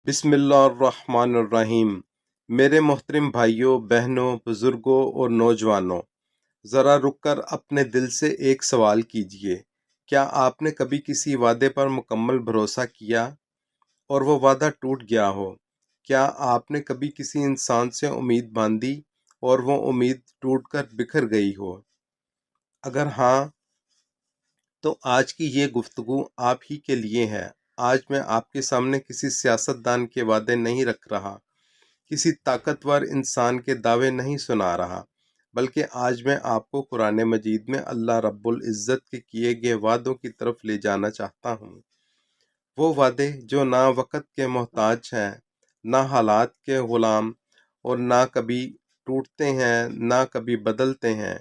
बिस्मिल्लाहिर्रहमानिर्रहीम। मेरे मोहतरम भाइयों, बहनों, बुज़ुर्गों और नौजवानों, ज़रा रुक कर अपने दिल से एक सवाल कीजिए। क्या आपने कभी किसी वादे पर मुकम्मल भरोसा किया और वो वादा टूट गया हो? क्या आपने कभी किसी इंसान से उम्मीद बांधी और वो उम्मीद टूटकर बिखर गई हो? अगर हाँ, तो आज की ये गुफ्तगू आप ही के लिए है। आज मैं आपके सामने किसी सियासतदान के वादे नहीं रख रहा, किसी ताकतवर इंसान के दावे नहीं सुना रहा, बल्कि आज मैं आपको कुरान मजीद में अल्लाह रब्बुल इज़्ज़त के किए गए वादों की तरफ ले जाना चाहता हूँ। वो वादे जो ना वक़्त के मोहताज हैं, ना हालात के ग़ुलाम और ना कभी टूटते हैं, ना कभी बदलते हैं।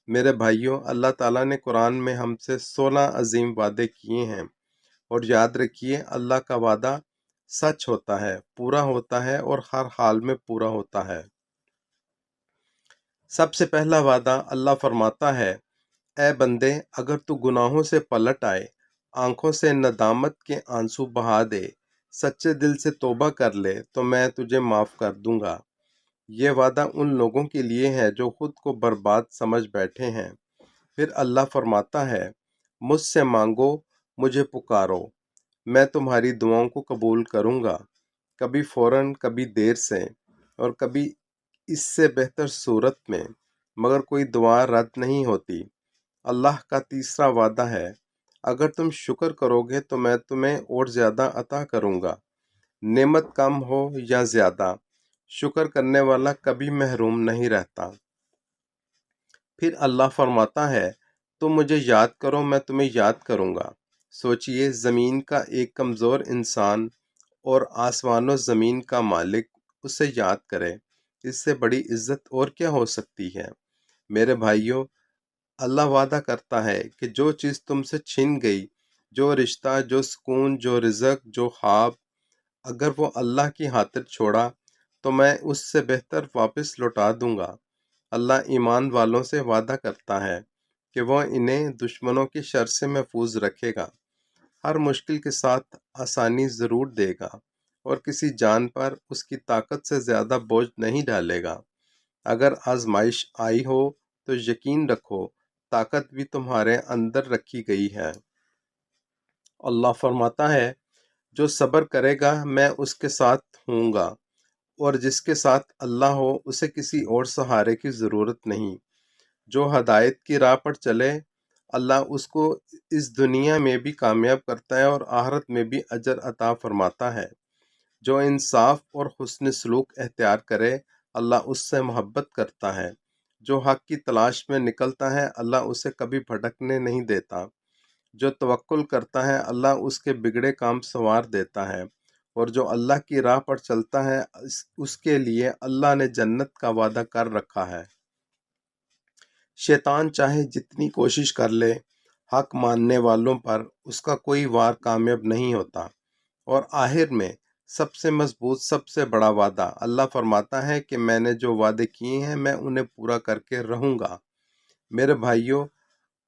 मेरे भाइयों, अल्लाह ताला ने कुरान में हमसे 16 अजीम वादे किए हैं और याद रखिए, अल्लाह का वादा सच होता है, पूरा होता है और हर हाल में पूरा होता है। सबसे पहला वादा अल्लाह फरमाता है, ए बंदे, अगर तू गुनाहों से पलट आए, आंखों से नदामत के आंसू बहा दे, सच्चे दिल से तौबा कर ले, तो मैं तुझे माफ़ कर दूंगा। ये वादा उन लोगों के लिए है जो खुद को बर्बाद समझ बैठे हैं। फिर अल्लाह फरमाता है, मुझसे मांगो, मुझे पुकारो, मैं तुम्हारी दुआओं को कबूल करूंगा। कभी फ़ौरन, कभी देर से और कभी इससे बेहतर सूरत में, मगर कोई दुआ रद्द नहीं होती। अल्लाह का तीसरा वादा है, अगर तुम शुक्र करोगे तो मैं तुम्हें और ज़्यादा अता करूंगा। नेमत कम हो या ज़्यादा, शुक्र करने वाला कभी महरूम नहीं रहता। फिर अल्लाह फरमाता है, तुम मुझे याद करो, मैं तुम्हें याद करूंगा। सोचिए, ज़मीन का एक कमज़ोर इंसान और आसमानों ज़मीन का मालिक उसे याद करे। इससे बड़ी इज्जत और क्या हो सकती है? मेरे भाइयों, अल्लाह वादा करता है कि जो चीज़ तुमसे छिन गई, जो रिश्ता, जो सुकून, जो रिज़्क, जो ख्वाब, अगर वो अल्लाह की खातिर छोड़ा, तो मैं उससे बेहतर वापस लौटा दूंगा। अल्लाह ईमान वालों से वादा करता है कि वह इन्हें दुश्मनों की शर से महफूज रखेगा, हर मुश्किल के साथ आसानी ज़रूर देगा और किसी जान पर उसकी ताकत से ज़्यादा बोझ नहीं डालेगा। अगर आजमाइश आई हो तो यकीन रखो, ताकत भी तुम्हारे अंदर रखी गई है। अल्लाह फरमाता है, जो सब्र करेगा मैं उसके साथ हूँगा, और जिसके साथ अल्लाह हो उसे किसी और सहारे की ज़रूरत नहीं। जो हदायत की राह पर चले, अल्लाह उसको इस दुनिया में भी कामयाब करता है और आखिरत में भी अजर अता फरमाता है। जो इंसाफ और हुस्न सलूक एख्तियार करे, अल्लाह उससे मोहब्बत करता है। जो हक की तलाश में निकलता है, अल्लाह उसे कभी भटकने नहीं देता। जो तवक्कुल करता है, अल्लाह उसके बिगड़े काम संवार देता है। और जो अल्लाह की राह पर चलता है, उसके लिए अल्लाह ने जन्नत का वादा कर रखा है। शैतान चाहे जितनी कोशिश कर ले, हक मानने वालों पर उसका कोई वार कामयाब नहीं होता। और आखिर में सबसे मजबूत, सबसे बड़ा वादा, अल्लाह फरमाता है कि मैंने जो वादे किए हैं मैं उन्हें पूरा करके रहूंगा। मेरे भाइयों,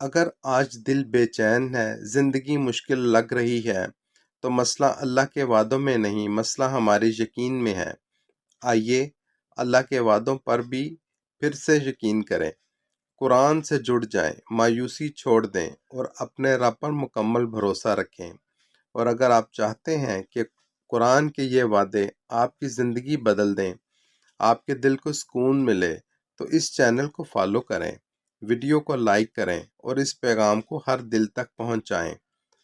अगर आज दिल बेचैन है, जिंदगी मुश्किल लग रही है, तो मसला अल्लाह के वादों में नहीं, मसला हमारे यकीन में है। आइए, अल्लाह के वादों पर भी फिर से यकीन करें, कुरान से जुड़ जाएं, मायूसी छोड़ दें और अपने रब पर मुकम्मल भरोसा रखें। और अगर आप चाहते हैं कि कुरान के ये वादे आपकी ज़िंदगी बदल दें, आपके दिल को सुकून मिले, तो इस चैनल को फॉलो करें, वीडियो को लाइक करें और इस पैगाम को हर दिल तक पहुंचाएं।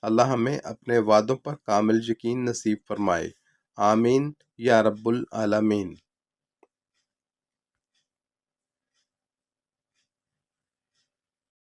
अल्लाह हमें अपने वादों पर कामिल यकीन नसीब फरमाए। आमीन या रब्बुल आलमीन।